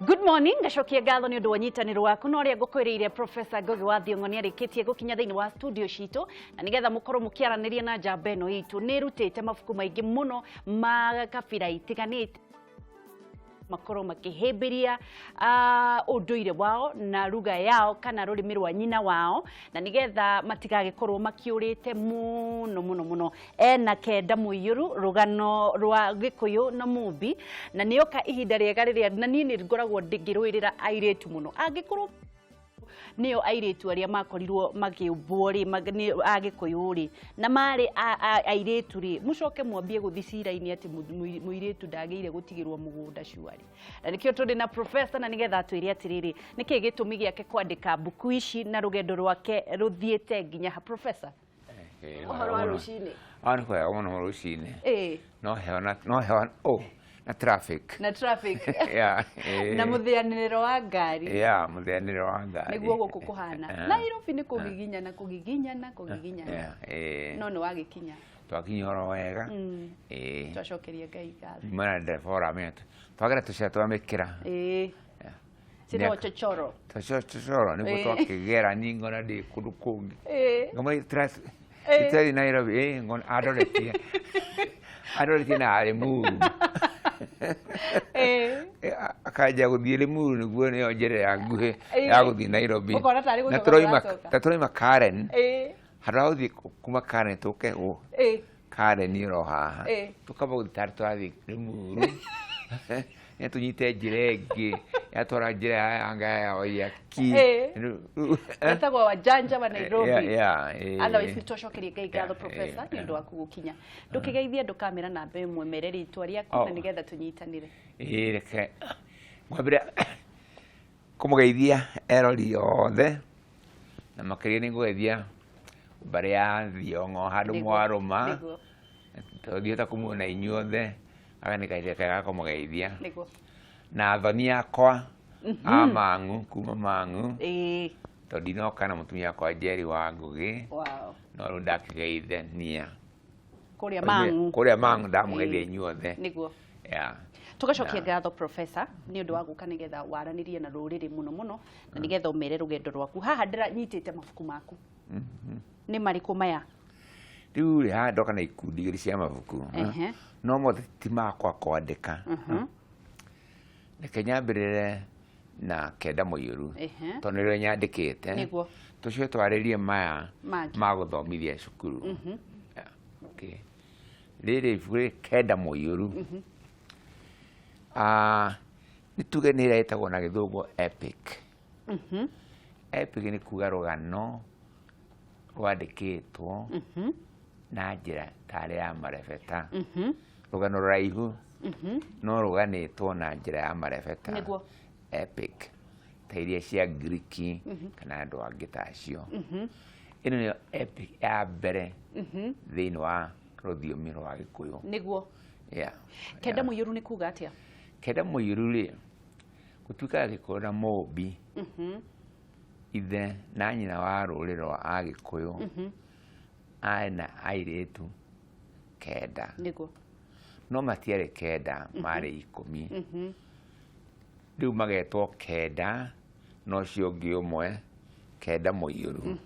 Good morning, gacokia ngatho ni undu wa nyitaniro waku no ria ngukwireire Professor Ngugi wa Thiong'o ni arikitie gukinya thiini wa studio citu na nigetha mukorwo mukiaraniria na njamba ino itu ni rutite mabuku maingi muno ma kabira itiganite makorwo makihimbiria unduire wao na ruga yao kana rurimi rwa nyina wao na nigetha matigagikorwo makiurite muno ena Kenda Muiyuru rugano rwa Gikuyu na Mumbi na nioka ihinda riega riria na nie ni ngoragwo ndingirwirira airetu muno angikorwo nio airetu aria makorirwo magiumbwo ri Agikuyu ri na mari airetu ri mucoke mwambie guthicira-ini ati muiretu ndageire gutigirwo mugunda cuari na nikio turi na professor na nigetha atwire atiriri niki gitumi giake kwandika buku ici na rugendo rwake ruthiete nginya ha professor ohoro wa rucini Ano kwa ono rucini no hewa na traffic yeah na muthianiro wa ngari muthianiro wa ngari niguo guku kuhana Nairobi ni kugiginyana no no wagikinya twakinya oro wega twacokeria Ngai ngatho mana ndefora metu twagera tucia twamikira sino chochoro niguo twakigera ningo na ndi kundu kungi ngamwe itari Nairobi ngon adoretie na ari muru akaja guthie Limuru niguo ni njira ya nguhe ya guthie Nairobi na turoima Karen harathi kuma Karen tuke Karen iro haha tukaba guthie twathi Limuru ya tunyite njira ingi ya twara njira anga ya Oyaki etagwo wajanja wa Nairobi otherwise nitwacokerie Ngai ngatho professor ni ndu waku gukinya ndukigeithie ndu kamera na mbe mwemereri itwa riaku na nigetha tunyitanire reke ngwambire kumugeithia erori othe na makiria ni ngugeithia bare ya Thiong'o handu mwaruma tuthieta kumuona inyuothe aganikaire kaga kumugeithia na athoni akwa Mang'u kuma Mang'u tondinoka na mutumia kwa Jerry wa Ngugi no ru ndakigeithania kuria Mang'u ndamugeithia inyuothe niguo tugacokia ngatho professor ni undu wa guka nigetha waranirie na ruriri muno na nigetha umere rugendo rwaku haha ndira nyitite mabuku maku ni mariku maya riu ri ha ndoka na ikundi igiri cia mabuku no mothe ti makwa kwandika reke nyambirire na Kenda Muiyuru tondu nirio nyandikite niguo tucio twaririe maya ma guthomithia cukuru riri ibuku Kenda Muiyuru nituge ni iretagwo na githungu epic epic ni kuga rugano rwandikitwo na njira tari ya marebeta rugano ruraihu no ruganitwo na njira ya marebeta niguo epic ta iria cia Greek kana andu angi tacio ino ni epic ya mbere thiini wa ruthiomi rwa Gikuyu niguo Kenda Muiyuru ni kuga atia Kenda Muiyuru ri gutuika Gikuyu na Mumbi ithe na nyina wa ruriri rwa Agikuyu aina airetu kenda niguo no matiare kenda mari 10 riu magetwo Kenda no cio ngi umwe Kenda Muiyuru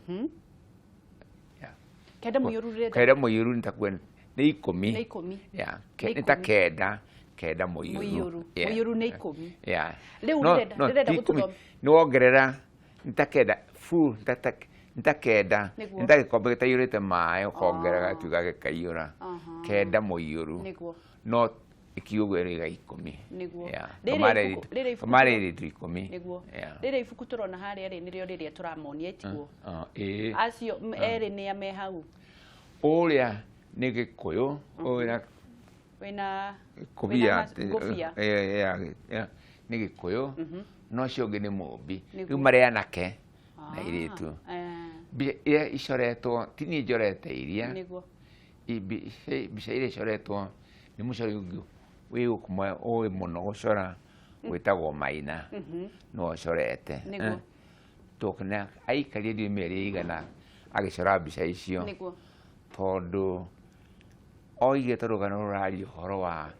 Kenda Muiyuru nitakuwa ni 10 ni ta Kenda Muiyuru Muiyuru ni 10 riu ndirenda gututhoma ni wongerera nitakenda fu nitakenda nitagikombe gitaiyurite mai ukongerera tuga gikaiyura Kenda Muiyuru no ikiugwe riga 10 niguo mareri tu 10 niguo riri ibuku turona haria ri nirio riria turamonia itigwo acio eri ni ame hau uria ni Gikuyu uria wina kubia ni Gikuyu no cio ngi ni Mumbi riu mari anake na iritu bia icoretwo tini njorete iria niguo bica iria icoretwo ni mucori ungi wi ukumwe oi muno gucora witagwo Maina no corete tukina aikarie ndio meri igana agicora bica icio tondu oige torugano rurario horo wa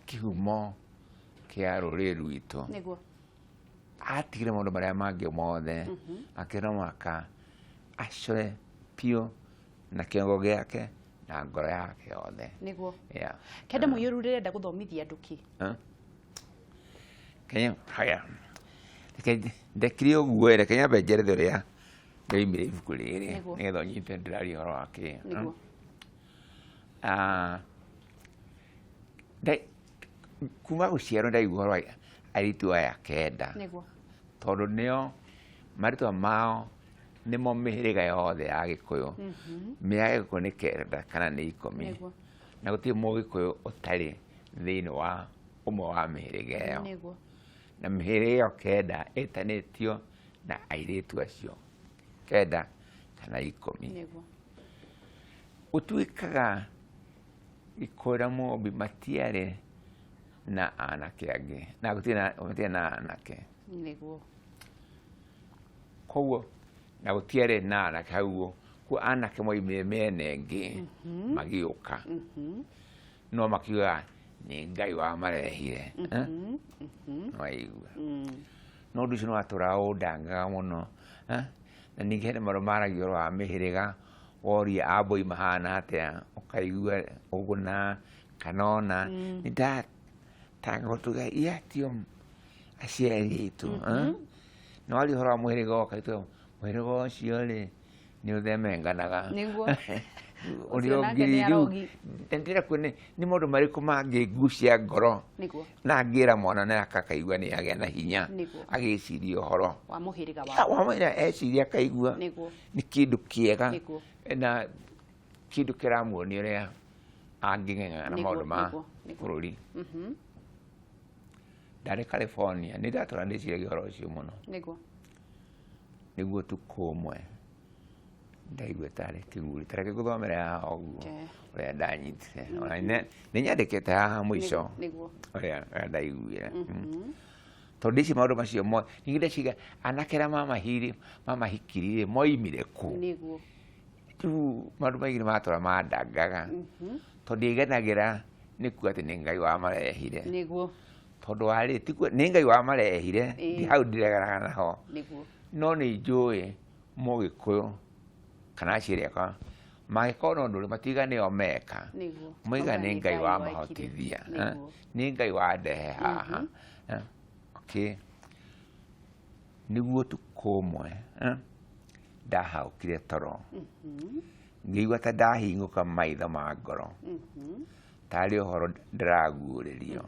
kihumo kia ruriri rwitu atigire maundu maria mangi mothe akira mwaka acore pio na kiongo giake na ngoro yake yothe niguo yeah kenda muiru rirenda guthomithia nduki Kenya haya ndekire uguo ere Kenya benjerethe uria ndoimire ibuku riri nigetha nyite ndirari horo wake niguo kuma guciarwo ndaigua horo airitu aya kenda niguo tondu nio maritwa mao nimo mihiriga yothe ya Gikuyu mĩaka Gikuyu nĩ kenda kana nĩ 10 na gũtirĩ Mũgĩkũyũ ũtarĩ thĩinĩ wa ũmwe wa mĩhĩrĩga ĩyo na mĩhĩrĩga ĩyo kenda ĩtanĩtio na airĩtu acio kenda kana 10 gũtuĩkaga Gikuyu na Mũmbi matiarĩ na anake angĩ na gũtirĩ na anake koguo na gũtiarĩ na anake hau ku anake moimire mĩena ĩngĩ magĩũka no makiuga nĩ Ngai wa marehire waigua no ũndũ ũcio nĩ watũraga ũndangaga mũno na ningĩ hena maũndũ maragio ũhoro wa mĩhĩrĩga woria ambũi mahana atĩa ũkaigua ũgũna kana ona nĩ ndatanga gũtuga iatio aciari aitũ no waria ũhoro wa mũhĩrĩga ũkaitwo mũhĩrĩga ũcio rĩ nĩ ũthemenganaga ũrĩa ũngiri rĩu ndĩrenda kuona nĩ maũndũ marĩkũ mangĩngucia ngoro na ngĩra mwana na akakaigua nĩ agĩa na hinya agĩciria ũhoro wa mũhĩrĩga wao eciria akaigua nĩ kĩndũ kĩega na kĩndũ kĩramuonia ũrĩa angĩng'eng'ana na maũndũ ma bũrũri ndarĩ California nĩ ndatũra ndĩciragia ũhoro ũcio mũno nĩguo tukũ ũmwe ndaigua tarĩ kĩguri tareke gũthomera haha ũguo ũrĩa ndanyitire nĩ nyandĩkĩte haha mũico ũrĩa ndaiguire tondũ ici maũndũ macio mo ningĩ ndeciria anake arĩa mamahikirire moimire kũ rĩu maũndũ maingĩ nĩ matũra mandangaga tondũ ndigenagĩra nĩ kuga atĩ nĩ Ngai wa marehire tondũ warĩ nĩ Ngai wa marehire hau ndireganaga naho no nĩ njũĩ Mũgĩkũyũ kana aciari akwa mangĩkorwo na ũndũ ũrĩa matigane o meka moiga nĩ Ngai wa mahotithia nĩ Ngai wa ndehe haha nĩguo tukũ ũmwe ndahaũkire toro ngĩigua ta ndahingũka maitho ma ngoro tarĩ ũhoro ndĩraguũrĩrio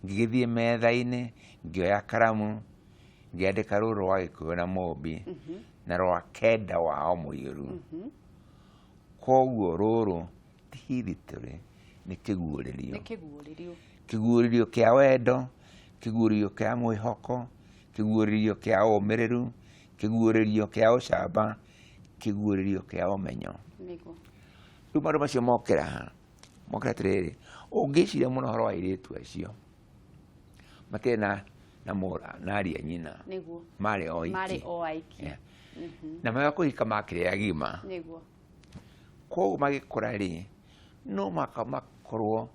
ngĩgĩthiĩ metha-inĩ ngĩoya karamu ngĩandĩka rũrũ rwa Gĩkũyũ na Mũmbi na rwa kenda wao mũiyũru koguo rũrũ ti history nĩ kĩguũrĩrio kĩa wendo kĩguũrĩrio kĩa mwĩhoko kĩguũrĩrio kĩa ũmĩrĩru kĩguũrĩrio kĩa ũcamba kĩguũrĩrio kĩa ũmenyo rĩu maũndũ macio mokĩra atĩrĩrĩ ũngĩciria mũno ũhoro wa airĩtu acio matirĩ na ariũ a nyina marĩ o aiki na maya kũhika makĩrĩ agima koguo magĩkũra rĩ no makorwo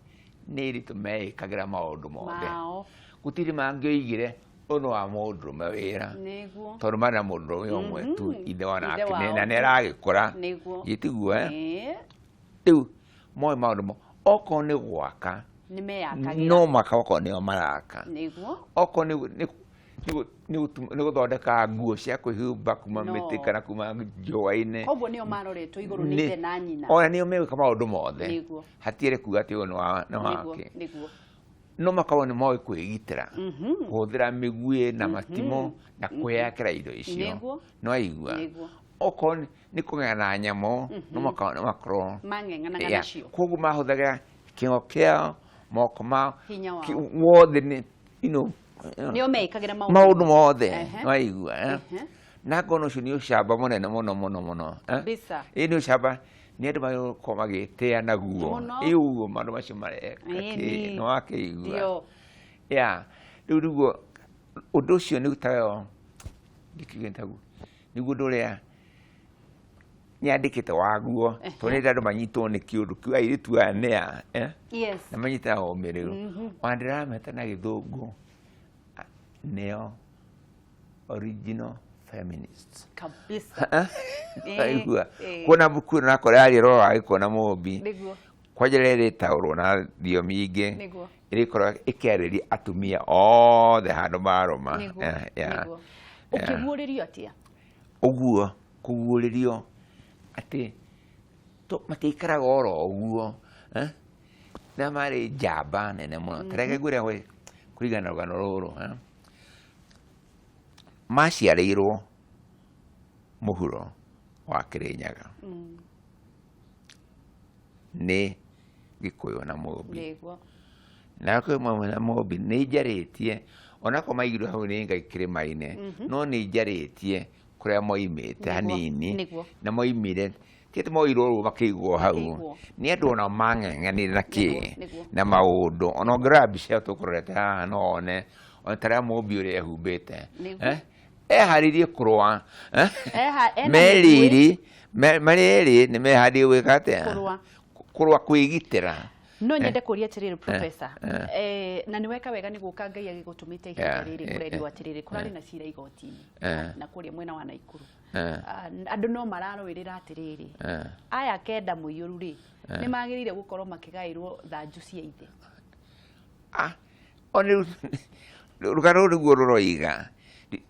nĩ iritũ meĩkagĩra maũndũ mothe gũtirĩ mangĩoigire ũyũ wa mũndũrũme wĩra tondũ marĩ na mũndũrũme ũmwe tu ithe wanake na nĩ aragĩkũra gĩtiguo rĩu moĩ maũndũ okorwo nĩ gwaka no maka okorwo nĩo maraka okorwo nĩ gũthondeka nguo cia kwĩhumba kuma mĩtĩ kana kuma njũa-inĩ koguo nĩo maroretwo igũrũ nĩ ithe na nyina ona nĩo megwĩka maũndũ mothe hatirĩ kuga atĩ ũyũ nĩ wake no makorwo nĩ moĩ kwĩgitĩra kũhũthĩra mĩguĩ na matimũ na kwĩyakĩra indo icio no aigua okorwo nĩ kũng'eng'ana nyamũ no makorwo mang'eng'anaga nacio koguo mahũthagĩra kĩng'o kĩao moko mao wothe nĩo meĩkagĩra maũndũ mothe no aigua na ngona ũcio nĩ ũcamba mũnene mũno ĩĩ nĩ ũcamba nĩ andũ magĩkorwo magĩtĩa naguo ũguo maũndũ macio mareka nĩ wakĩigua rĩu nĩguo ũndũ ũcio nĩ tayo nĩguo ũndũ ũrĩa nĩandĩkĩte waguo tondũ nĩ andũ manyitwo nĩ kĩũndũ kĩu airĩtu aya nĩ a na manyitaga ũmĩrĩru ona ndĩrameta na Gĩthũngũ nĩo original feminists. Kabisa. Aigua. Kuna buku na korali ro aiko na mobi. Niguo. Kwa jere tauro na thiomi ingi. Niguo. Irikorwo ikiarĩria atumia othe handũ marũma. Niguo. Ũkĩguũrĩrio atia? Ũguo, kũguũrĩrio atĩ matiikaraga oro ũguo. Na marĩ njamba nene mũno. Tareke ngwĩre kũringana na rũgano rũrũ. Maciarĩirwo mũhuro wa Kĩrĩnyaga. Nĩ Gĩkũyũ na Mũmbi. Niguo. Na kwa mama na Mũmbi nĩ njarĩtie ona ko maigirwo hau nĩ Ngai kĩrĩma-inĩ no nĩ njarĩtie kũrĩa moimĩte hanini na moimire tete moirwo rũma kĩigwo hau nĩ andũ ona mang'eng'anire na kĩ na maũndũ ona ngĩrora mbica tũkũrorete haha no one ona tarĩa Mũmbi ũrĩa ehumbĩte eharirie kũrũa meriri marĩ nĩ meharĩrie gwĩka atĩa kũrũa kwĩgitĩra. No nyende kũria atiriri professor na nĩ weka wega nĩguo ka Ngai agĩgũtũmĩte ihinda rĩrĩ kũrerio atiriri kũrarĩ na cira igoti-inĩ na kũrĩa mwena wa Naikuru andũ no mararũĩrĩra atiriri aya kenda mũiyũru rĩ nĩ magĩrĩire gũkorwo makĩgaĩrwo thanju cia ithe. Oni rũgano rũguo rũroiga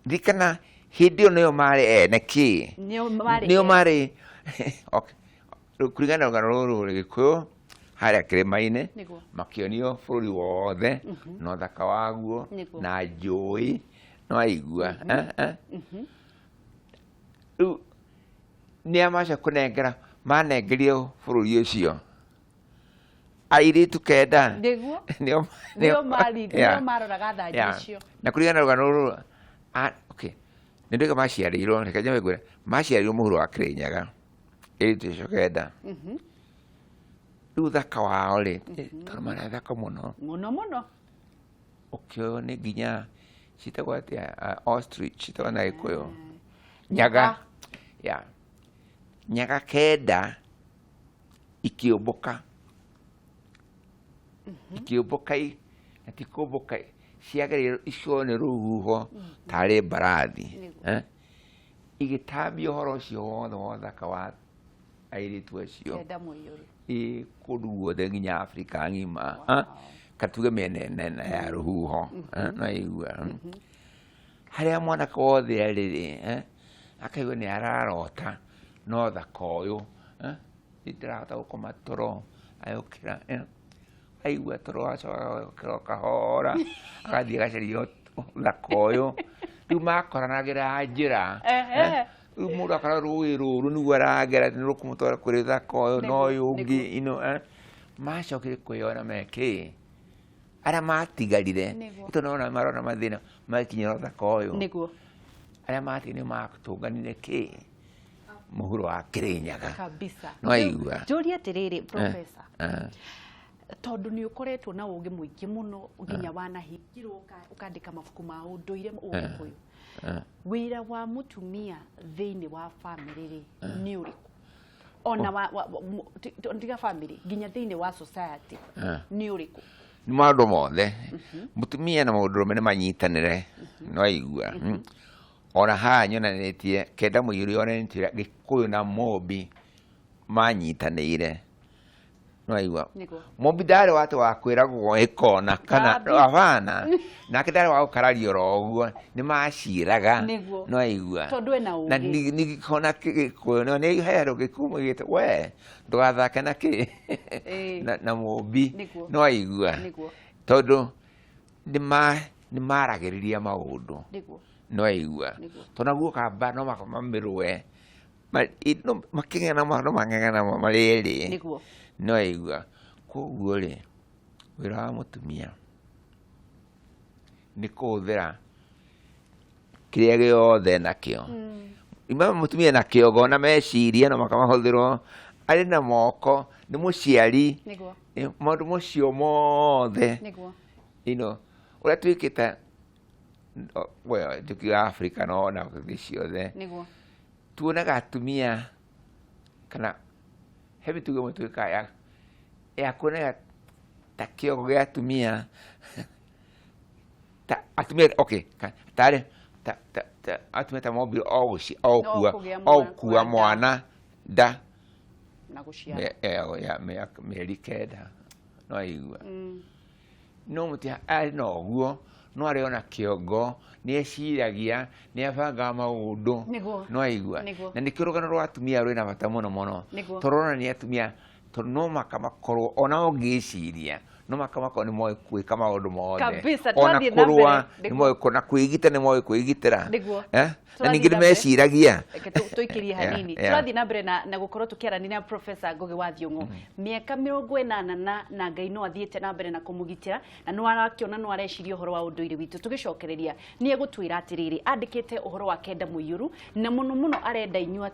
ndikana hĩndĩ ĩyo nĩo marĩ ene kĩ nĩo marĩ kũringana na rũgano rũrũ Gĩkũyũ harĩa kĩrĩma-inĩ makĩonio bũrũri wothe na ũthaka waguo na njũĩ no aigua. Rĩu nĩa maca kũnengera manengerio bũrũri ũcio airĩtu kenda nĩo maroraga thanju icio na kũringana na rũgano rũrũ nĩ ndoiga maciarĩirwo reke njame ngwĩre maciarĩirwo mũhuro wa Kĩrĩnyaga airĩtu icio kenda. Rĩu thaka wao rĩ tondũ marĩ thaka mũno ũkĩoywo nĩ nginya citagwo atĩa ostrich citagwo na Gĩkũyũ nyaga kenda ikĩũmbũka na ti kũmbũka ciagereire icio nĩ rũhuho tarĩ mbarathi igĩtambia ũhoro ũcio wothe wa ũthaka wa airĩtu acio kũndũ guothe nginya Afrika ng'ima katuge mĩena ĩnene ya rũhuho no aigua harĩa mwanake wothe arĩ akaigua nĩ ararota no thaka ũyũ ndirahota gũkoma toro ayũkĩra aigua toro wacoka kahora agathiĩ agacaria thaka ũyũ rĩu makoranagĩra njĩra rĩu mũndũ akora rũĩ rũrũ nĩguo aragera nĩ rũkũmũtwara kũrĩ thaka ũyũ no ũyũ ũngĩ macokire kwĩyona mekĩ arĩa matigarire tondũ nona marona mathĩna makinyĩra thaka ũyũ arĩa matigire matũnganire kĩ mũhuro wa Kĩrĩnyaga no aigua. Njũrie atĩrĩrĩ professor tondũ nĩ ũkoretwo na ũgĩ mũingĩ mũno nginya wanahingirwo ũkandĩka mabuku ma ũndũire Ũgĩkũyũ wĩra wa mũtumia thĩinĩ wa bamĩrĩ rĩ nĩ ũrĩkũ ona tiga bamĩrĩ nginya thĩinĩ wa society nĩ ũrĩkũ? Nĩ maũndũ mothe mũtumia na mũndũrũme nĩ manyitanĩre no aigua ona haha nyonanĩtie kenda mũiyũru yonanĩtie Gĩkũyũ na Mũmbi manyitanĩire no aigua. Mũmbi ndarĩ wate wa kwĩragwo ĩkona kana abana nake ndarĩ wa gũkarario ro ũguo nĩ maciraga no aigua na nĩ gĩkona Gĩkũyũ no nĩ heerwo Gĩkũyũ gĩte we ndũgathake na kĩ na Mũmbi no aigua tondũ nĩ maragĩrĩria maũndũ no aigua tondũ naguo kamba no mamĩrũe makĩng'ena no mang'eng'ana marĩ erĩ no aigua. Koguo rĩ wĩra wa mũtumia nĩ kũhũthĩra kĩrĩa gĩothe nakĩo mũtumia na kĩogo na meciria no makamahũthĩrwo arĩ na moko nĩ mũciari maũndũ macio mothe ũrĩa twĩkĩte tukiuga Afrika no na thĩ ciothe tuonaga atumia kana hebi tuge mũtuĩka ya kuonaga ta kĩogo gĩa atumia ta atumia tarĩ atumia ta mobile o kuwa mwana da na guciara ya mĩeri kenda no igua no mutia ari no guo no ari ona kiongo ni eciragia ni abanga maundu no igua na ni kirugano rwa atumia rwina bata muno torona ni atumia no makamakorwo ona ungiciria no makamakorwo ni moe kwika maundu mothe ona kurwa ni moe kuna kwigita ni moe kwigitira na ningire meciragia tuikirie hanini turathi na mbere na gukorwo tukiaranira Professor Ngugi wa Thiong'o miaka 80 na Ngai no athiete na mbere na kumugitira na no arakiona no areciria uhoro wa unduire witu tugicokereria ni egutwira atiriri andikite uhoro wa Kenda Muiyuru na muno arenda inyua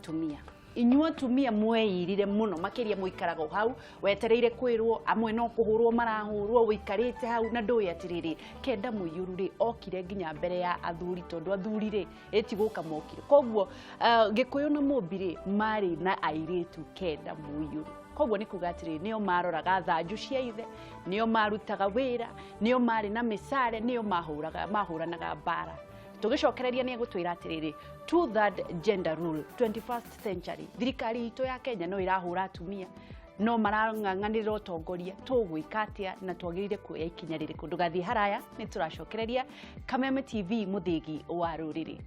atumia mweirire muno makiria muikaraga hau wetereire kwirwo amwe no kuhurwo marahurwo wikarite hau na ndui atiriri Kenda Muiyuru ri okire nginya mbere ya athuri tondu athuri ri etiguka mokire koguo Gikuyu na Mũmbi mari na airitu Kenda Muiyuru koguo ni kuga atiriri nio maroraga thanju cia ithe nio marutaga wira nio mari na misare nio mahuranaga bara tugicokereria ni egutwira atiriri to that gender rule 21st century thirikari ito ya Kenya no irahura atumia no marang'ang'anira utongoria tugwika atia na twagirire kuoya ikinya ririku ndugathie haraya ni turacokereria Kameme TV muthigi wa ruriri.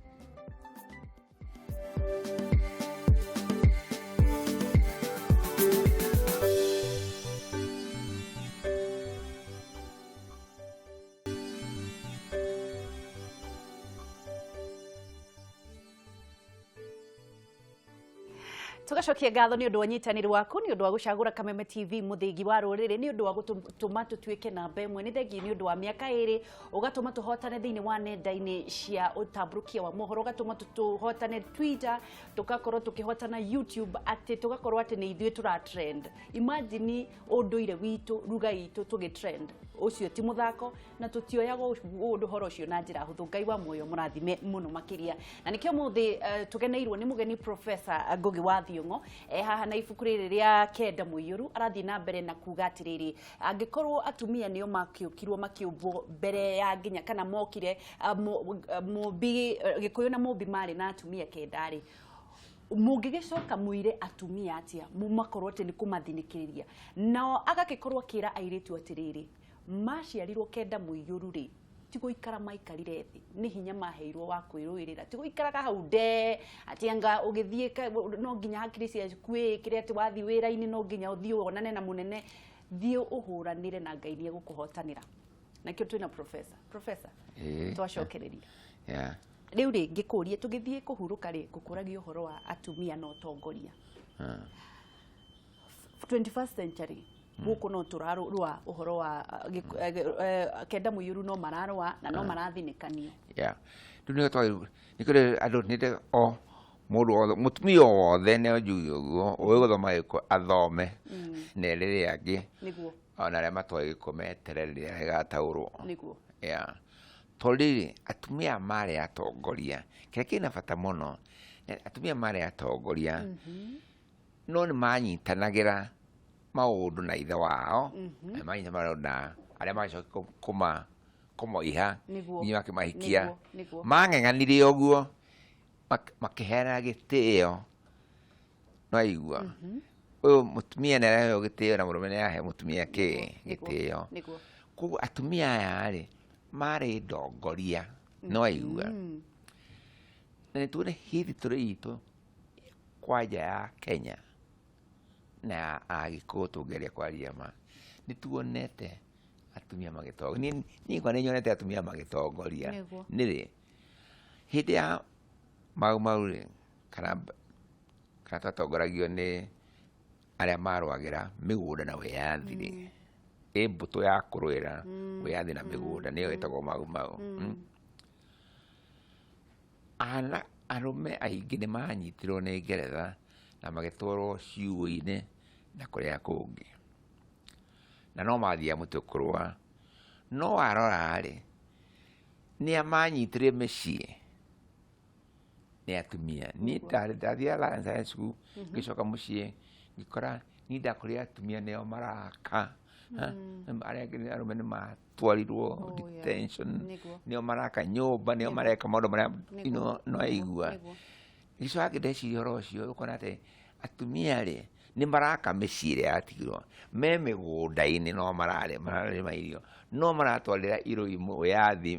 Tugacokia ngatho ni undu wa nyitaniri waku ni undu wa gucagura Kameme TV muthigi wa ruriri ni undu wa gutuma tutuike namba imwe ni thengi ni undu wa miaka 2 ugatuma tuhotane thiini wa nenda-ini cia utamburukia wa mohoro ugatuma tuhotane Twitter tugakorwo tukihotana YouTube ati tugakorwo ati ni ithuĩ tura trend. Imagine unduire witu ruga itu tugitrend ucio ti muthako na tutioyaga undu horo ucio na njira huthu. Ngai wa muoyo murathime muno makiria na nikio muthi tugeneirwo ni mugeni Professor Ngugi wa Thiong'o haha na ibuku riri ria Kenda Muiyuru arathi na mbere na kuga atiriri angikorwo atumia nio makiukirwo makiubwo mbere ya nginya kana mokire Mũmbi Gikuyu na Mũmbi mari na atumia kendari mungigicoka muire atumia atia mumakorwo ati ni kumathinikiria nao agagikorwo kira airitu atiriri maciarirwo Kenda Muiyuru ri tigo ikara maikarire thi ni hinya maheirwo wa kwirwirira tigo ikaraga hau de atianga ugithie no nginya hakiri cia kwikire ati wathi wira-ini no nginya uthio onane na munene thio uhuranire na Ngai ni gukuhotanira nakio twina professor twacokereria riu ri ngikurie tugithie kuhuruka ri gukuragia uhoro wa atumia no tongoria 21st century guku no turarwa uhoro wa Kenda Muiyuru no mararwa na no marathinekanio tuni to ni kore ado ni de o mundu mutumia wothe ne ojuyo guo uguthoma iko athome ne riri angi niguo ona re matoi kumetereria igataurwo niguo toliri atumia mari atongoria kire kina bata muno atumia mari atongoria no ni manyitanagira maundu na ithe wao manyita marona aria macoka kumoiha ni makimahikia mang'eng'anire oguo makihera gitio no igua uyu mutumia na reheo gitio na murume yahe mutumia ke gitio ku atumia yari mari ndongoria no igua na tuone hithi turiito kwaja ya Kenya na agiko tugeria kwa riama ni tuonete atumia magitongoria ni kwa nyonete atumia magitongoria nire hindi ya mauri kana tatongoragio ni aria marwagira migunda na wiyathi mbuto ya kurwira wiyathi na migunda niyo itagwo mau ana arume aingi ni manyitirwo ni Ngeretha na magitwarwo ciugo-ini na kuria kungi na no mathia mutukurwa no arora ri ni amanyitire mecii ni atumia ni tathia la science school gicoka mucii ngikora ni ndakuria atumia neo maraka arĩa angĩ nĩ arũme nĩ matwarirwo detention, nĩo maraka nyũmba, nĩo mareka maũndũ marĩa no aigua. Gĩcoka ndeciria ũhoro ũcio ũkona atĩ atumia-rĩ nĩ maraka mĩciĩ ĩrĩa yatigirwo, me mĩgũnda-inĩ no mararĩma irio, no maratwarĩra irũi wĩyathi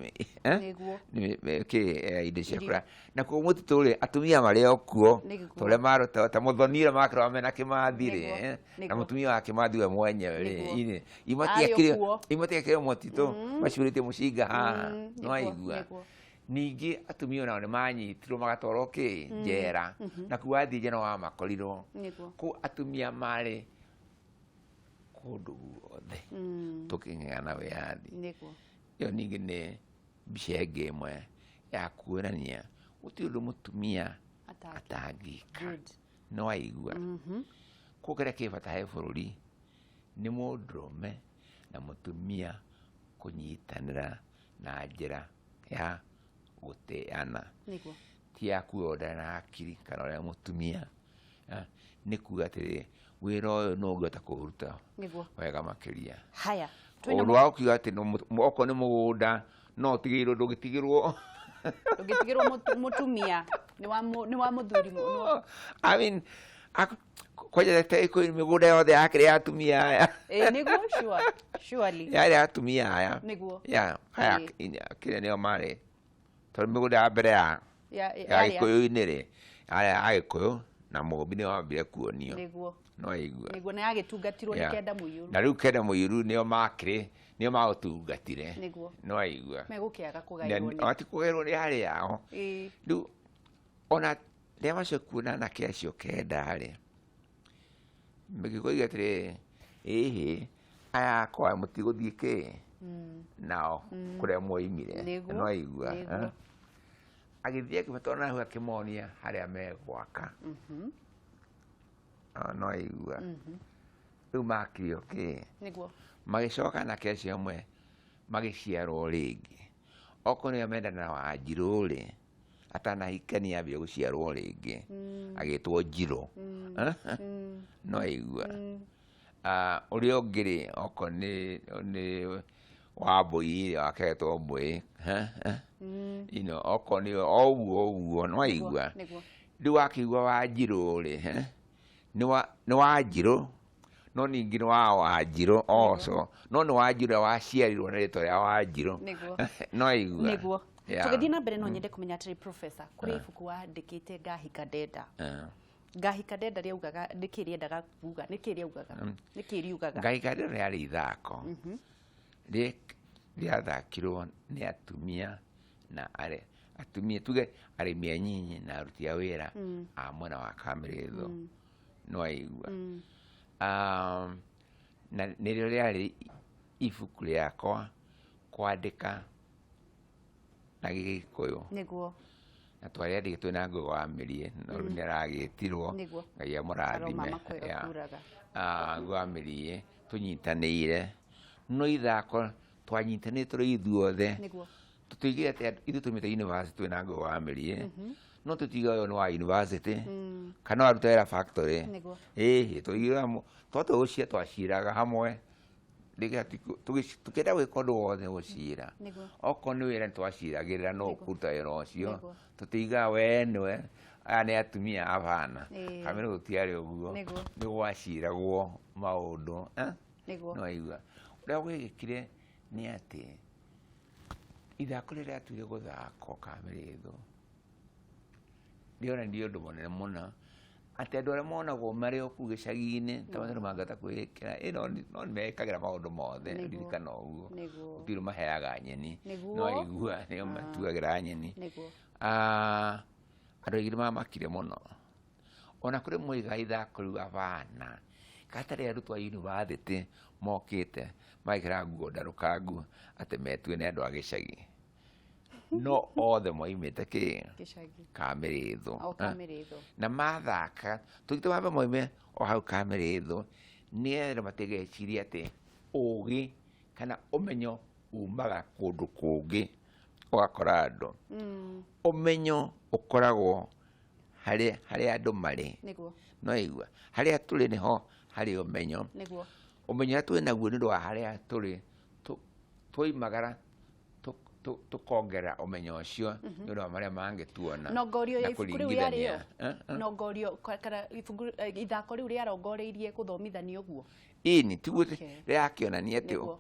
indo cia kũrĩa. Na kuo mũtitũ-rĩ atumia marĩ o kuo ta ũrĩa maruta ta Mũthoni ũrĩa makĩrũa mena Kĩmathi-rĩ, na mũtumia wa Kĩmathi we mwenyewe-rĩ, imatiekĩrwo mũtitũ macurĩtie mũcinga haha, no aigua. Ningĩ atumia nao nĩ manyitirwo magatwarwo njera, na kuo wathiĩ njera wamakorirwo. Kũu atumia marĩ kũndũ guothe tũkĩng'eng'ana wĩyathi. Ĩyo ningĩ nĩ mbica ĩngĩ ĩmwe ya kuonania gũtirĩ ũndũ mũtumia atangĩka, no aigua. Kũu kĩrĩa kĩ bata he bũrũri nĩ mũndũrũme na mũtumia kũnyitanĩra na njĩra ya gũteana, ti ya kuga ndarĩ na hakiri kana ũrĩa mũtumia, nĩ kuga atĩrĩrĩ wĩra ũyũ no ũngĩhota kũũruta wega makĩria. Ũndũ wa gũkiuga atĩ okorwo nĩ mũgũnda no ũtigĩrwo, ndũgĩtigĩrwo mũtumia nĩ wa mũthuri. I mean kwanja Gĩkũyũ mĩgũnda yothe yakĩrĩ ya atumia aya. Nĩguo surely yarĩ atumia aya. Aya kĩrĩa nĩo marĩ tondũ mĩgũnda ya mbere ya Gĩkũyũ-inĩ-rĩ arĩa a Gĩkũyũ na Mũmbi nĩo mambire kuonio, no aigua. Nĩguo na yagĩtungatirwo nĩ Kenda Mũirũ. Na rĩu Kenda Mũirũ nĩo magũtungatire, no aigua. Megũkĩaga kũgaĩrwo ati kũgaĩrwo nĩ harĩ yao. Rĩu ona rĩrĩa macio kuona anake acio Kenda-rĩ, magĩkoiga atĩrĩrĩ, ĩhĩ aya akwa mũtigũthiĩ nao kũrĩa moimire, no aigua. Agĩthiĩ akĩmatwara hau akĩmonia harĩa megwaka, no aigua. Rĩu makire magĩcoka anake acio amwe magĩciarwo rĩngĩ. Okorwo nĩo mendana na Wanjirũ-rĩ, atanahikania ambire gũciarwo rĩngĩ agĩtwo Njirũ, no aigua. Ũrĩa ũngĩ-rĩ okorwo nĩ Wambũi wake agetwo Mbũi, okorwo nĩ ũguo no aigua. Rĩu wakĩigua Wanjirũ-rĩ nĩ Wanjirũ, no ningĩ nĩ wa Wanjirũ also, no nĩ Wanjirũ ũrĩa waciarirwo na rĩtwa rĩa Wanjirũ, no aigua. Tũgĩthiĩ na mbere no nyende kũmenya atĩrĩ Professor, kũrĩ ibuku wandĩkĩte Ngahika Ndenda. Ngahika Ndenda rĩaugaga nĩkĩ rĩendaga kuga, nĩkĩ riugaga? Ngahika Ndenda yarĩ ithako rĩathakirwo nĩ atumia na atumia tuge arĩmi anyinyi na aruti a wĩra a mwena wa Kamĩrĩthũ, no aigua. Na nĩrĩo rĩarĩ ibuku rĩakwa kwandĩka na Gĩgĩkũyũ, na twarĩandĩkĩtwo na Ngũgĩ wa Mĩriĩ, no rĩu nĩaragĩtirwo, Ngai amũrathime. Ngũgĩ wa Mĩriĩ tũnyitanĩire, no ithako twanyitanĩte tũrĩ ithuothe, tũtigire atĩ ithuĩ tũmĩte university na Ngũgĩ wa Mĩriĩ, no tũtiga ũyũ nĩ wa university kana waruta wĩra factory, tũigire twatũgũcia twaciraga hamwe, tũkĩenda gwĩka ũndũ wothe gũcira, okorwo nĩ wĩra nĩtwaciragĩrĩra no ũkũruta wĩra ũcio, tũtigaga we nĩwe aya nĩ atumia abana, Kamĩrĩthũ gũtiarĩ ũguo, nĩ gwaciragwo maũndũ, no aigua. Ũrĩa gwekĩkire nĩ atĩ ithako rĩrĩa rĩatuire gũthakwo Kamĩrĩthũ rĩonanirie ũndũ mũnene mũno, atĩ andũ arĩa monagwo marĩ o kũu gĩcagi-inĩ ta macio mangĩhota kwĩĩkĩra, no nĩmekagĩra maũndũ mothe, ririkana ũguo, gũtirĩ maheaga nyeni, no aigua nĩo matuagĩra nyeni. Andũ aingĩ nĩmamakire mũno, ona kũrĩ moigaga ithako rĩu abana gatarĩ arutwo a university mokĩte magĩkĩra nguo ndarũkangu atĩ metue nĩ andũ a gĩcagi, no othe moimĩte Kamĩrĩthũ, na mathaka tũgĩte wambe moime o hau Kamĩrĩthũ, nĩgetha matigeciria atĩ ũgĩ kana ũmenyo umaga kũndũ kũngĩ ũgakora andũ. Ũmenyo ũkoragwo harĩa andũ marĩ, no aigua, harĩa tũrĩ nĩho harĩ ũmenyo. Umenya twĩnaguo nĩ ũndũ wa harĩa tũrĩ twoimagara tũkongera ũmenyo ũcio nĩ ũndũ wa marĩa mangĩtuona na Ngorio ibuku rĩu yarĩo na Ngorio kana ithako rĩu rĩarongoreirie gũthomithania ũguo ini tiguo rĩrakĩonania atĩ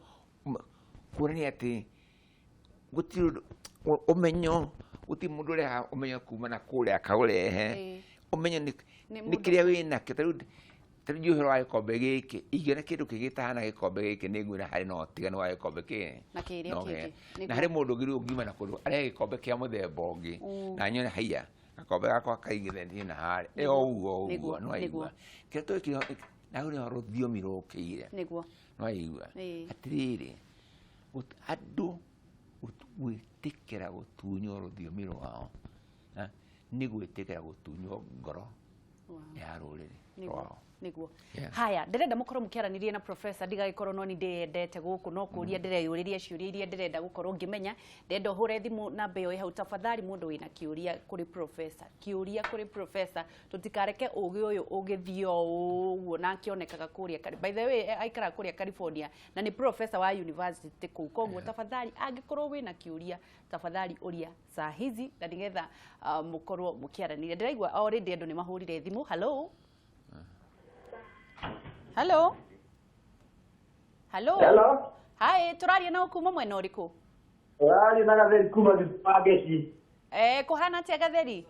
kuonania atĩ gũtirĩ ũmenyo gũtirĩ mũndũ ũreha ũmenyo kuma na kũrĩa akaũrehe ũmenyo nĩ kĩrĩa wĩnakĩo tarĩu ũhoro wa gĩkombe gĩkĩ ingĩona kĩndũ kĩgĩtahana gĩkombe gĩkĩ nĩngwĩra harĩ na ũtiganu wa gĩkombe kĩĩ na harĩ mũndũ ũngĩ ũngiuma na kũndũ arehe gĩkombe kĩa mũthemba ũngĩ na nyone haiya gakombe gakwa kaigithĩtie na harĩa ũguo no aigua kĩrĩa twĩkĩrwo nawe nĩho rũthiomi rũkĩire no aigua atĩrĩrĩ andũ gwĩtĩkĩra gũtunywo rũthiomi rwao nĩ gwĩtĩkĩra gũtunywo ngoro ya rũrĩrĩ rwao niguo haya ndirenda mukorwo mukiaranirie na professor ndigagĩkorwo no ni ndendete gũkũ no kũria ndireyũrĩria ciũria iria ndirenda gũkorwo ngĩmenya ndenda ũhũre thimũ namba ĩyo hau tafadhali mũndũ wĩna kĩũria kũrĩ professor tutikareke ũgĩ ũyũ ũgĩthio ũguo na akĩonekaga kũria by the way aikara kũria California na ni professor wa university kũu koguo tafadhali angĩkorwo wĩna kĩũria tafadhali ũria saa hizi na nigetha mukorwo mukiaranirie ndiraigua already andũ nĩ mahũrire thimũ Hello. Hi, turaria na kuma mwena ũrĩkũ? Turaria na Gatheri kuma Gĩcagi. Kũhana atĩa Gatheri?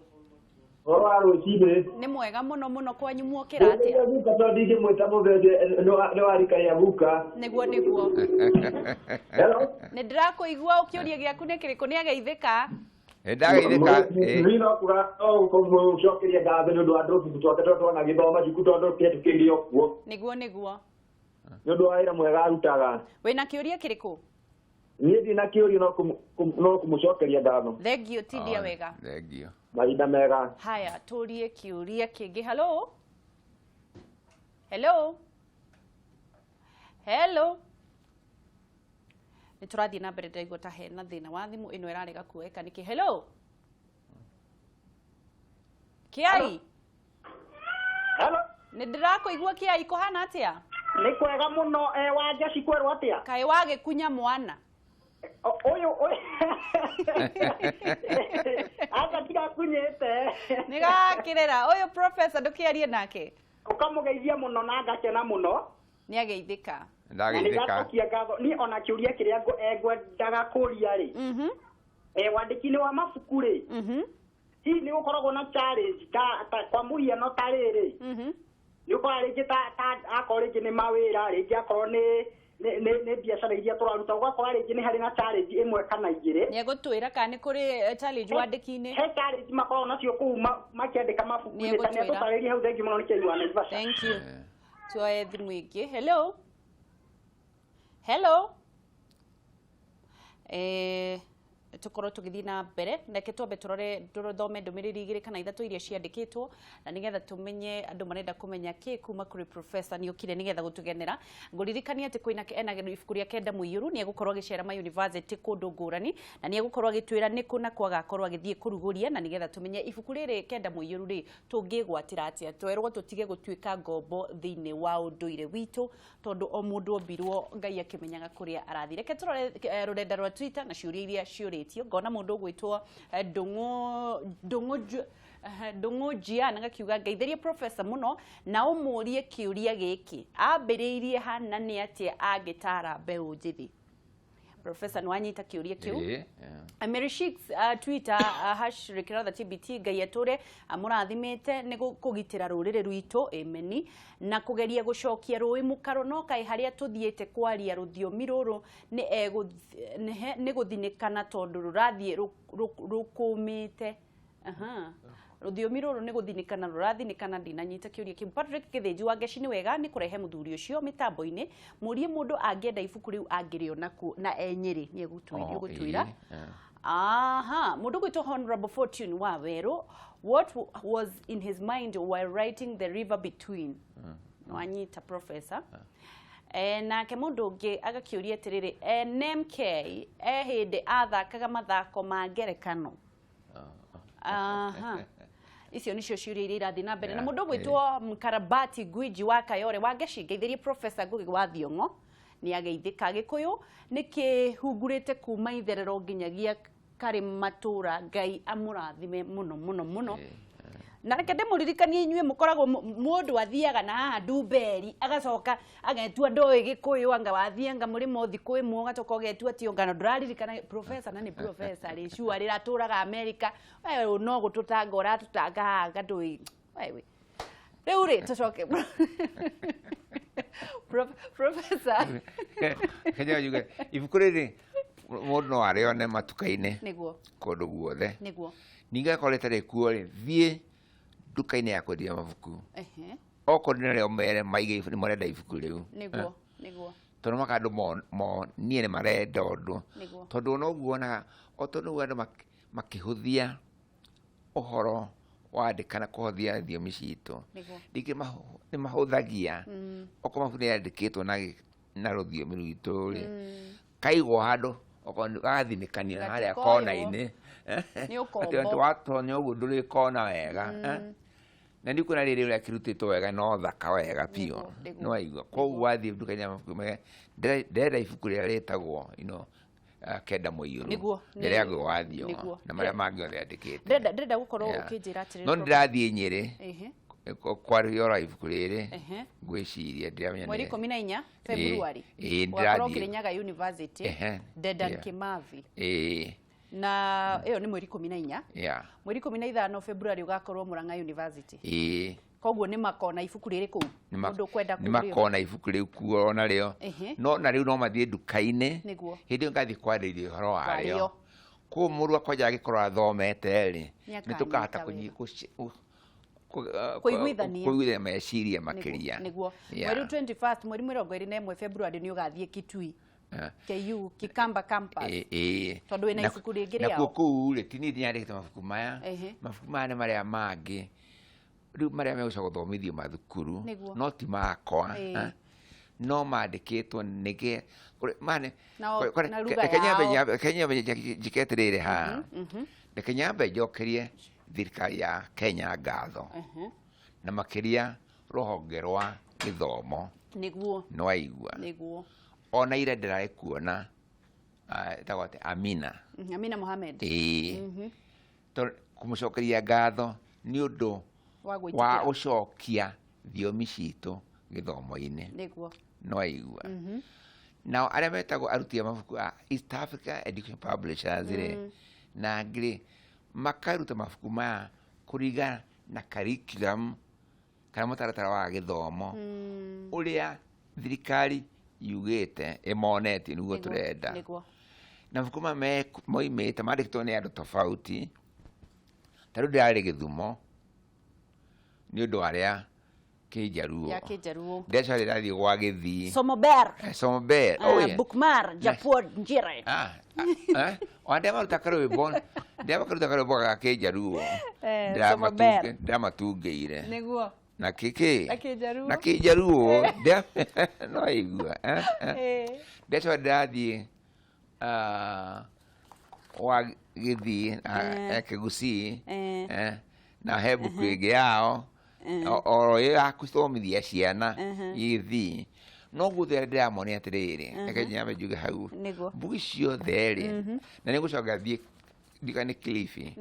Rũcinĩ. Nĩ mwega mũno kwanyu muokĩra atĩa? Tondũ ndingĩmwĩta mũthende nĩ warikaria guka. Nĩguo. Hello. Nĩ ndĩrakũigua ũkĩũria gĩaku nĩ kĩrĩkũ nĩ ageithĩka? Ndageithĩka. Nino kũcokeria ngatho nĩ ũndũ wa andũ twake twana gĩthoma cukuru tondũ kĩetũkĩire okuo. Nĩguo. Nĩ ũndũ wa wĩra mwega arutaga. Wĩna kĩũria kĩrĩkũ? Niĩ ndina kĩũria no kũmũcokeria ngatho. Thengio tindia wega. Thengio. Mahinda mega. Haya tũrie kĩũria kĩngĩ. Hello. Niturathiĩ na mbere ndaigua ta hena thĩna wa thimũ ĩno ĩrarega kuoeka nĩkĩ. Hello. Kiai. Hello. Nĩ ndĩrakũigua Kiai kũhana atĩa? Nĩ kwega mũno wanja cikwerwo atĩa? Kaĩ wagĩkunya mwana? Ũyũ aka tiga kunyete. Nĩ gakĩrera ũyũ professor ndũkĩarie nake. Ũkamũgeithia mũno na ngakena mũno. Nĩ ageithĩka. Ndageithĩka. Ni ona kĩũria kĩrĩa ngwendaga kũria rĩ. Wandĩki-inĩ wa mabuku rĩ. Hihi nĩ gũkoragwo na challenge kwa mũhiano ta rĩrĩ. Nĩ ũkora rĩngĩ akorwo rĩngĩ nĩ mawĩra rĩngĩ akorwo nĩ biacara iria tũraruta ũgakora rĩngĩ nĩ harĩ na challenge ĩmwe kana igĩrĩ. Nĩ egũtwĩra kana nĩ kũrĩ challenge wandĩki-inĩ. He challenge makoragwo nacio kũu makĩandĩka mabuku-inĩ ta nĩ atũtarĩria hau thengi mũno nĩ kĩrĩ wa Naivasha. Thank you. Tuoe thimũ ingĩ. Hello. Tukorwo tũgĩthiĩ na mbere reke twambe tũthome ndũmĩrĩri igĩrĩ kana ithatũ iria ciandĩkĩtwo na nĩgetha tũmenye andũ marenda kũmenya kĩ kuma kũrĩ professor nĩ okire nĩgetha gũtũgenera ngũririkania atĩ kwĩna ena ibuku rĩa Kenda Mũiyũru nĩ egũkorwo agĩcera ma university kũndũ ngũrani na nĩ egũkorwo agĩtwĩra nĩ kũ na kwaga akorwo agĩthiĩ kũrugũria na nĩgetha tũmenye ibuku rĩrĩ Kenda Mũiyũru rĩ tũngĩgwatĩra atĩa twerwo tũtige gũtuĩka ngombo thĩinĩ wa ũndũire witũ tondũ o mũndũ ombirwo Ngai akĩmenyaga kũrĩa arathi reke tũrore rũrenda rwa Twitter na ciũria iria ciũrĩtio ngona mũndũ ũgwĩtwo Ndung'u Jiana gakiuga ngeithĩrie professor mũno na ũmũrie kĩũria gĩkĩ ambĩrĩirie hana nĩ atĩa angĩtara mbeũ njĩthĩ. Professor nwanyita kĩũria kĩu. Mary Shicks Twitter #TBT Ngai atũre amũrathimĩte nĩ kũgitĩra rũrĩrĩ rwitũ ameni na kũgeria gũcokia rũĩ mũkaro no kaĩ harĩa tũthiĩte kwaria rũthiomi rũrũ nĩ gũthinĩkana tondũ rũrathiĩ rũkũmĩte. Rũthiomi rũrũ nĩ gũthinĩkana rũrathinĩkana ndinanyita kĩũria kĩu. Patrick Gĩthĩnji wa Ngeci nĩ wega nĩ kũrehe mũthuri ũcio mĩtambo-inĩ mũrie mũndũ angĩenda ibuku rĩu angĩrĩona na Nyĩrĩ nĩ egũtwĩra. Mũndũ gwĩtwo Honorable Fortune wa Werũ what was in his mind while writing The River Between. No anyita professor. Nake mũndũ ũngĩ agakĩũria atĩrĩrĩ NMK hĩndĩ athakaga mathako ma ngerekano. icio nicio ciuria iria irathi na mbere na mundu gwitwo Mkarabati Gwiji wa Kayore wangecingeithirie Professor Ngugi wa Thiong'o ni ageithika Gikuyu nikihungurite kuma itherero nginyagia kari matura Ngai amurathime muno muno muno na reke ndimuririkanie inyue mukoragwo mundu athiaga na haha Ndumberi agacoka agetua ndoi Gikuyu anga wathianga murimo thiku imwe ugacoka ugetua ti ongano nduraririkana Professor na ni Professor ri shua riraturaga America wewe no gututanga uratutanga gadoi wewe riu ri tucoke Professor kenya yuge ibuku riri mundu no arione matuka-ini niguo kundu guothe niguo ninga koretare kuo ri thie duka-ini ya kwendia mabuku okorwo nĩ rĩo mere maige nĩ marenda ibuku rĩu niguo tondũ makandu mo niĩ nĩ marenda ũndũ tondũ no guonaga o tondũ andũ makĩhũthia ũhoro wandĩka na kũhũthia thiomi citũ rĩngĩ nĩ mahũthagia okorwo mabuku nĩ yandĩkĩtwo na rũthiomi rwitũ rĩ kaigwo handũ okorwo gagathinĩkanio harĩa kona-inĩ atĩ watonya ũguo ndũrĩ kona wega na nĩ kuona rĩrĩ ũrĩa kĩrutĩtwo wega no thaka wega piũ nĩ waigua koguo wathiĩ nduka-inĩ ya mabuku ndĩrenda ibuku rĩrĩa rĩtagwo Kenda Mũiyũru rĩrĩa Ngugi wa Thiong'o na marĩa mangĩ othe andĩkĩte ndĩrenda gũkorwo ũkĩnjĩra atĩrĩrĩ no ndĩrathiĩ Nyĩrĩ kwarĩora ibuku rĩrĩ ngwĩciria ndiramenya mweri 14 February wakorwo Kirinyaga University Dedan Kimathi na iyo ni mweri 14 mweri 15 February ugakorwo Murang'a University koguo ni makona ibuku riri kuu mundu kwenda kurio ni makona ibuku riu kuo na rio no na riu no mathie nduka-ini hindi ngathi kwarĩria ũhoro wario ko mũru akoja agikorwo athomete ri ni tukahata kuiguithania meciria makiria niguo mweri 21 mweri 21 February ni ugathie Kitui KU Kikamba campus tondu wina ibuku ringi riao na kuu ri tini nyandĩkĩte mabuku maya nĩ marĩa mangĩ riu marĩa megũcoka gũthomithio mathukuru no ti makwa no mandĩkĩtwo nĩge Kenya njĩketerĩre haha reke nyambe njokerie thirikari ya Kenya ngatho na makĩria rũhonge rwa gĩthomo nĩguo nĩ waigua ona ire ndĩrarĩ kuona tagwate Amina Mohamed kũmũcokeria ngatho nĩ ũndũ wa gũcokia thiomi citũ gĩthomo-inĩ nĩ waigua nao arĩa metagwo aruti a mabuku a East Africa Education Publishers rĩ na ngĩ makaruta mabuku maya kũringana na curriculum kana mũtaratara wa gĩthomo ũrĩa thirikari yugĩte ĩmonetie nĩguo tũrenda na mabuku maya moimĩte mandĩkĩtwo nĩ andũ tofauti ta rĩu ndĩrarĩ Gĩthumo nĩ ũndũ arĩa Kĩnjaruo ndeca rĩrathiĩ gwa Gĩthii Somober Bookmar Japod Njire wandĩa maruta karwĩmbo ga Kĩnjaruo ndamatungĩire na Kĩnjaruo no igua ndeca ndĩrathiĩ gwa Gĩthii Kĩgusii na he buku ĩngĩ yao oro ya kusomithia ciana Gĩthii no gũthera ndĩramonia atĩrĩrĩ reke nyambe njuge hau mbuku ciothe rĩ na nĩ gũcoka thiĩ ndikane Kilifi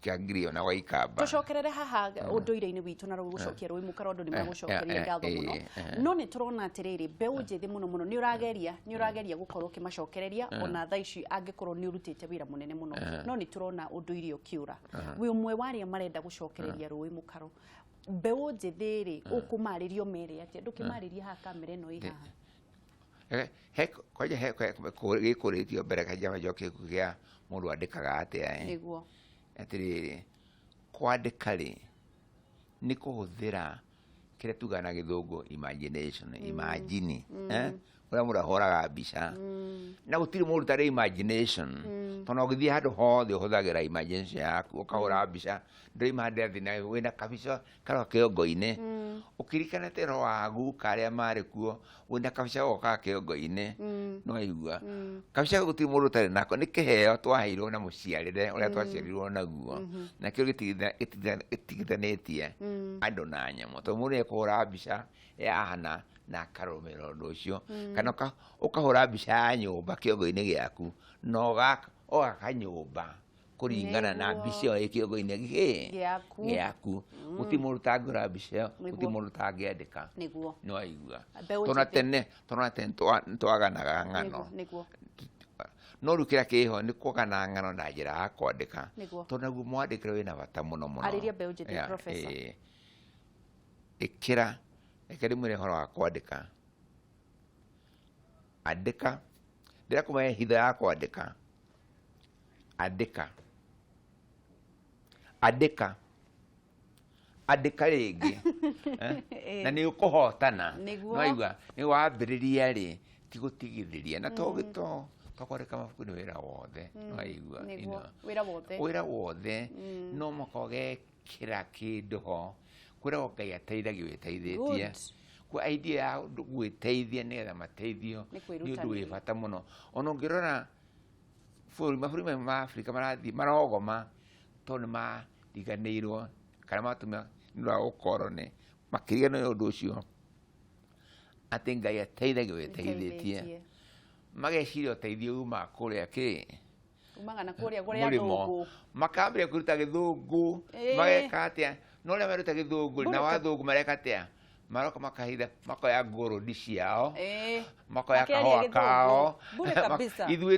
kĩangirio na Waikamba tucokerere haha ũndũire-inĩ witũ na gũcokia rũĩ mũkaro andũ nĩ magũcokeria ngatho mũno no nĩ tũrona atĩrĩrĩ mbeũ njĩthĩ mũno mũno nĩ ũrageria gũkorwo ũkĩmacokereria ona thaa ici angĩkorwo nĩ ũrutĩte wĩra mũnene mũno no nĩ tũrona ũndũire ũkĩũra wĩ ũmwe warĩa marenda gũcokereria rũĩ mũkaro mbeũ njĩthĩ rĩ ũkũmarĩrio mere atĩ ndũkĩmarĩria haha kamera ĩno ĩ haha kwaja gĩkũrĩtio mbere kanja njoke kũgĩa mũndũ andĩkaga atĩa nĩguo atĩrĩrĩ kwandĩka rĩ nĩ kũhũthĩra kĩrĩa tugaga na Gĩthũngũ imagination imagine uria murahoraga mbica na gutiri mundu tari imagination tono githii handu hothe uhuthagira imagination yaku ukahura mbica ndoima ndethi na wina kabica karo kiongo-ini ukirikanete rwagu karia mari kuo wina kabica goka kiongo-ini no igua kabica gutiri mundu tari nako ni kiheo twaheirwo na muciarire uria twaciarirwo naguo na kio gitigithanetie andu na nyamu to mundu ekuhura mbica yahana na karomera undu ucio kana ukahura mbica ya nyumba kiongo-ini giaku no gaka nyumba kuringana na mbica iyo kiongo-ini giaku guti mundu tangura mbica guti mundu tangiandika no aigua tona tene twaganaga ng'ano no riu kiria kiho ni kugana ng'ano na njira ya kwandika tonaguo mwandikire wina bata muno muno ariria mbeũ njĩthĩ professor ikira mwire horo wa kwandika andika ndira kumaye hitha ya kwandika andika ringi na ni ukuhotana no igua ni wambiriria ri ti gutigithiria na to kwandika mabuku ni wira wothe no igua wira wothe no makoge kira kindu ho kwira Ngai ateithagia witeithitie kwa idea ya gwiteithia nigetha mateithio ni undu wi bata muno ona ngirora mabũrũri ma Afrika marathi marogoma to ni mariganĩirwo kana matumia nĩ ũndũ wa ũkoroni makĩriganĩrwo nĩ ũndũ ũcio atĩ Ngai ateithagia witeithĩtie mageciria ũteithio uma kũrĩa umaga na kũrĩa thũngũ makambĩrĩria kwĩruta gĩthũngũ mageka atĩa no rĩrĩa meruta gĩthũngũ na wathũngũ mareka atĩa maroka makahitha makoya ngũrũndi ciao makoya kahũa kao ithuĩ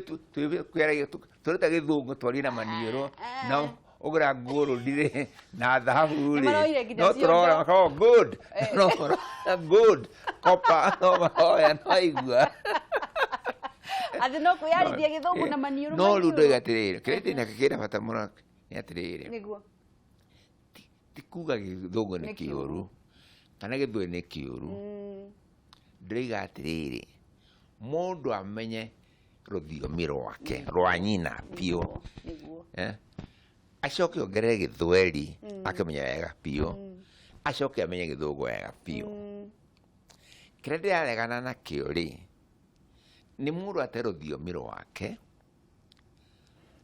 tũruta gĩthũngũ twarie na maniũrũ na ũgũra ngũrũndi na thahabu-rĩ no tũrora makaga good copper no mahoya no igua atĩ no kwĩyarithia gĩthũngũ na maniũrũ no rĩu ndoiga atĩrĩrĩ kĩrĩa ndĩnakĩo kĩna bata mũno nĩ atĩrĩrĩ ti kuga gĩthũngũ nĩ kĩũru kana gĩthweri nĩ kĩũru ndoiga atĩrĩrĩ mũndũ amenye rũthiomi rwake rwa nyina biũ acoke ongerere gĩthweri akĩmenya wega biũ acoke amenye gĩthũngũ wega biũ kĩrĩa ndĩraregana nakĩo-rĩ nĩ mũndũ ate rũthiomi rwake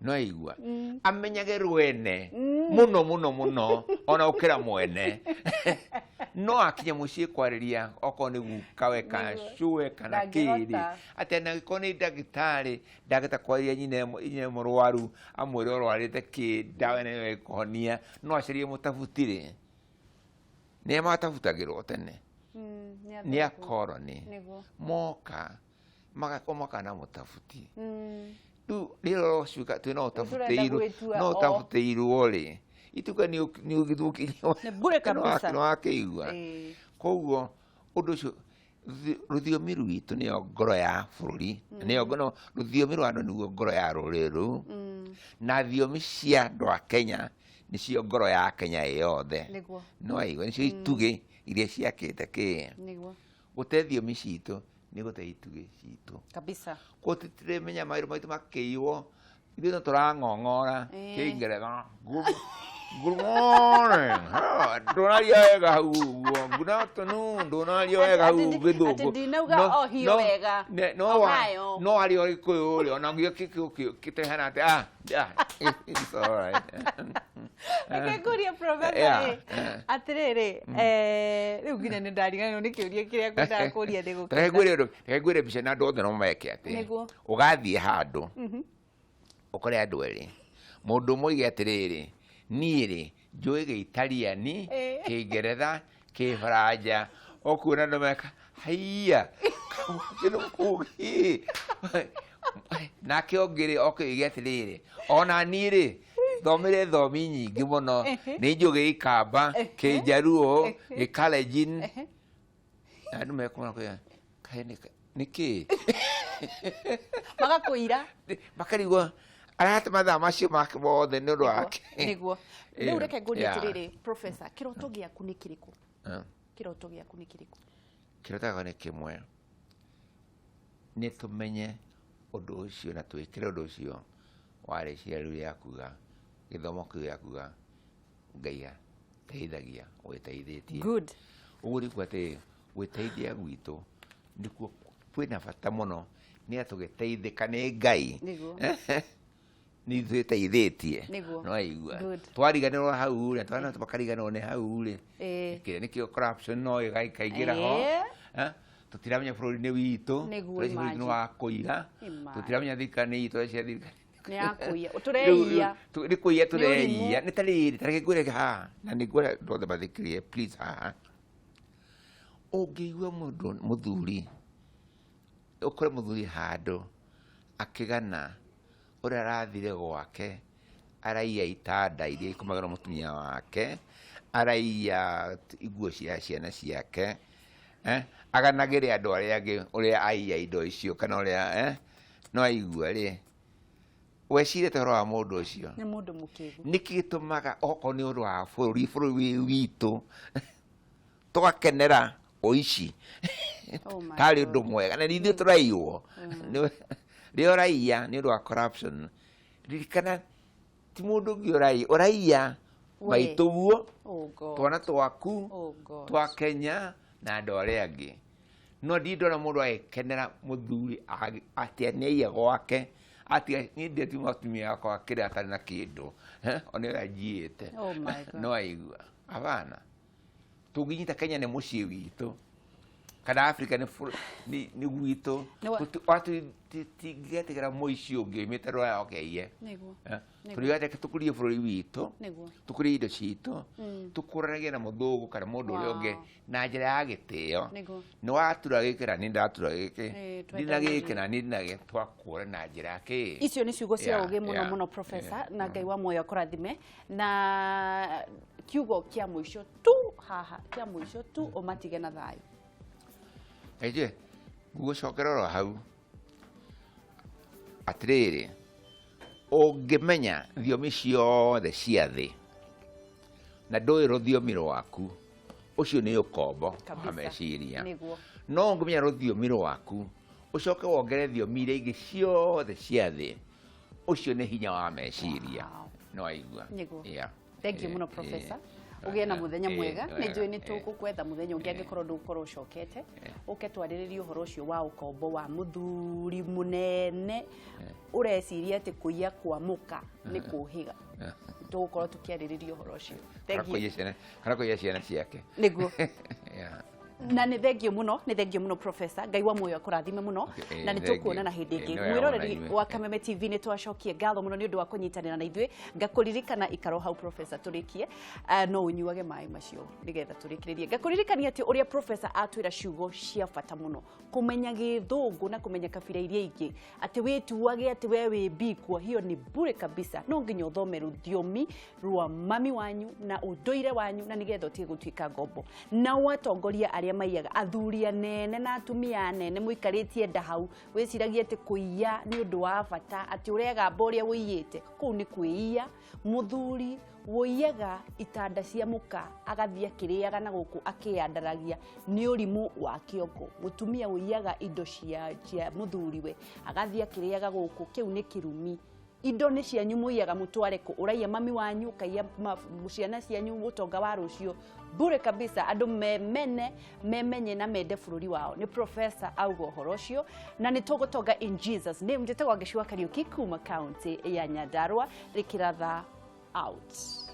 no aigua amenyage rwene muno ona ũkĩra mwene no akinye mũciĩ kwarĩria okorwo nĩ gukawe kana cue kana kĩrĩ atĩ angĩkorwo nĩ ndagĩtarĩ ndagĩta kwarĩria nyina mũrwaru amwĩre ũrwarĩte kĩ ndawa ĩno ĩkũhonia no acarie mũtabuti-rĩ nĩ matabutagĩrwo tene nĩ akoroni moka magakomoka na mũtabuti rĩu rĩrĩa ũcuka twĩ no ũtabutĩirwo-rĩ ituka nĩ ũgĩthũkirio wakĩigua koguo ũndũ ũcio rũthiomi rwitũ nĩyo ngoro ya bũrũri nĩyo rũthiomi rwa andũ nĩguo ngoro ya rũrĩrĩ rũu na thiomi cia andũ a Kenya nĩcio ngoro ya Kenya yothe no aigua nĩcio itugĩ iria ciakĩte gũte thiomi citũ nĩ gũte itugĩ citũ kabisa gũtĩtĩrĩmenya maũndũ maitũ makĩiywo ithuĩ no tũrang'ong'ora kĩngeretha good morning ndũnaria wega hau ũguo good afternoon ndũnaria wega hau gĩthũngũ atĩ ndinauga ohio wega no harĩ o gĩkũyũ-rĩ ona gĩtehana atĩ it's all right Ngĩkũria professor atĩrĩrĩ rĩu nginya nĩ ndariganĩrwo nĩ kĩũria kĩrĩa ngwendaga kũria reke ngwĩre mbica na andũ othe no meke atĩ ũgathiĩ handũ ũkore andũ erĩ mũndũ ũmwe oige atĩrĩrĩ niĩ-rĩ njũĩ Gĩitaliani Kĩngeretha Kĩbaranja ũkuona andũ meka haiya nake ũngĩ-rĩ oke oige atĩrĩrĩ ona niĩ-rĩ thomire thomi nyingĩ mũno nĩ njũĩ Gĩkamba Kĩnjaruo Gĩkalenjin andũ mekũmana nĩkĩ magakũira makarigwo arate mathaa macio make mothe nĩ ũndũ wake nĩguo rĩu reke ngũrie atĩrĩrĩ professor kĩroto gĩaku nĩ kĩrĩkũ kĩroto gĩaku nĩ kĩrĩkũ kĩroto gĩakwa nĩ kĩmwe nĩ tũmenye ũndũ ũcio na twĩkĩre ũndũ ũcio warĩciria rĩu rĩa kuga gĩthomo kĩu gĩa kuga Ngai teithagia wĩteithĩtie. Good. Ũguo nĩ kuga atĩ gwĩteithia gwitũ nĩkuo kwĩna bata mũno nĩ atũgĩteithĩka nĩ Ngai nĩ twĩteithĩtie no aigua twariganĩrwo hau rĩ twana tũkariganĩrwo nĩ hau rĩ kĩrĩa nĩkĩo corruption no ĩkaingĩra ho tũtiramenya bũrũri-inĩ witũ bũrũri wa kũiya tũtiramenya thirikari itũ cia thirikari nĩ kũiya tũreiya nĩ ta rĩrĩ tareke ngwĩre haha na nĩ ngwĩra ndothe mathikĩrĩrie please haha ũngĩigua mũndũ mũthuri ũkore mũthuri handũ akĩgana ũrĩa arathire gwake araiya itanda iria ikomagĩrwo mũtumia wake araiya iguo cia ciana ciake aganagĩre andũ arĩa angĩ ũrĩa aiya indo icio kana ũrĩa no aigua rĩ wecirie toro wa mũndũ ũcio nĩ mũndũ mũkĩgu nĩkĩ gĩtũmaga okorwo nĩ ũndũ wa bũrũri witũ tũgakenera ũici tarĩ ũndũ mwega na ithuĩ tũraiywo rĩo raiya nĩ ũndũ wa corruption ririkana ti mũndũ ũngĩ ũraiya maitũguo twana twaku twa Kenya na andũ arĩa angĩ no ndona mũndũ agĩkenera mũthuri atĩ nĩaiya gwake atĩ niĩ ndĩtuma atumia akwa kĩrĩa atarĩ na kĩndũ ona ũrĩa njiĩte no aigua abana tũngĩnyita Kenya nĩ mũciĩ witũ kana Africa nĩ gwitũ tũtingĩgetigĩra mũici ũngĩ oimĩte Rũraya okeiye tũrĩgate tũkũrie bũrũri witũ tũkũrie indo citũ tũkũranagie na mũthũngũ kana mũndũ ũrĩa ũngĩ na njĩra ya gĩtĩo nĩ watura gĩkĩ na niĩ ndatura gĩkĩ ndina gĩkĩ na niĩ ndina gĩkĩ twakũra na njĩra ya kĩ icio nĩ ciugo cia ũgĩ mũno mũno professor na Ngai wa muoyo kũrathime na kiugo kĩa mũico tu haha kĩa mũico tu ũmatige na thayũ Eje, gũgũcokerera hau atĩrĩrĩ ũngĩmenya thiomi ciothe cia thĩ na ndũĩ rũthiomi rwaku ũcio nĩ ũkombo wa meciria no ũngĩmenya rũthiomi rwaku ũcoke wongere thiomi iria ingĩ ciothe cia thĩ ũcio nĩ hinya wa meciria no aigua thank you mũno professor ugie na muthenya mwega nĩ njũĩ nĩ tũgũkwetha muthenya ũngĩ angĩkorwo ndũgũkorwo ũcokete ũke twarĩrĩrie ũhoro ũcio wa ũkombo wa mũthuri mũnene ũreciria atĩ kũiya kwa mũka nĩ kũhĩga tũgũkorwo tũkĩarĩrĩria ũhoro ũcio kana kũiya ciana ciake nĩguo na nĩ thengio mũno professor Ngai wa muoyo akũrathime mũno na nĩ tũkuonana hĩndĩ ĩngĩ mwĩroreri wa Kameme TV nĩ twacokie ngatho mũno nĩ ũndũ wa kũnyitanĩra na ithuĩ ngakũririkana ikaro hau professor tũrĩkie no ũnyuage maĩ macio nĩgetha tũrĩkĩrĩrie ngakũririkania atĩ ũrĩa professor atwĩra ciugo cia bata mũno kũmenya gĩthũngũ na kũmenya kabira iria ingĩ atĩ wĩtuage atĩ we wĩ mbikwa hiyo ni bure kabisa no nginya ũthome rũthiomi rwa mami wanyu na ũndũire wanyu na nĩgetha ũtige gũtuĩka ngombo na watongoria arĩa maiyaga athuria nene na atumia nene mũikarĩtie nda hau wĩciragia atĩ kũiya nĩ ũndũ wa bata atĩ ũrega mboria wũiyĩte kũu nĩ kwĩiya mũthuri woiyaga itanda cia muka agathia kĩrĩaga na gũkũ akĩandaragia nĩ ũrimũ wa kĩongo mũtumia woiyaga indo cia mũthuriwe agathia kĩrĩaga gũkũ kĩu nĩ kĩrumi indo nĩ cianyu mũiyaga mũtware kũ ũraiya mami wanyu kaiya ciana cianyu ũtonga wa rũcio bure kabisa andũ memenye na mende bũrũri wao nĩ professor auga ũhoro ũcio na nĩ tũgũtonga in Jesus name njĩtagwo Gĩcua Kariuki kuma county ya Nyandarua rĩkĩratha out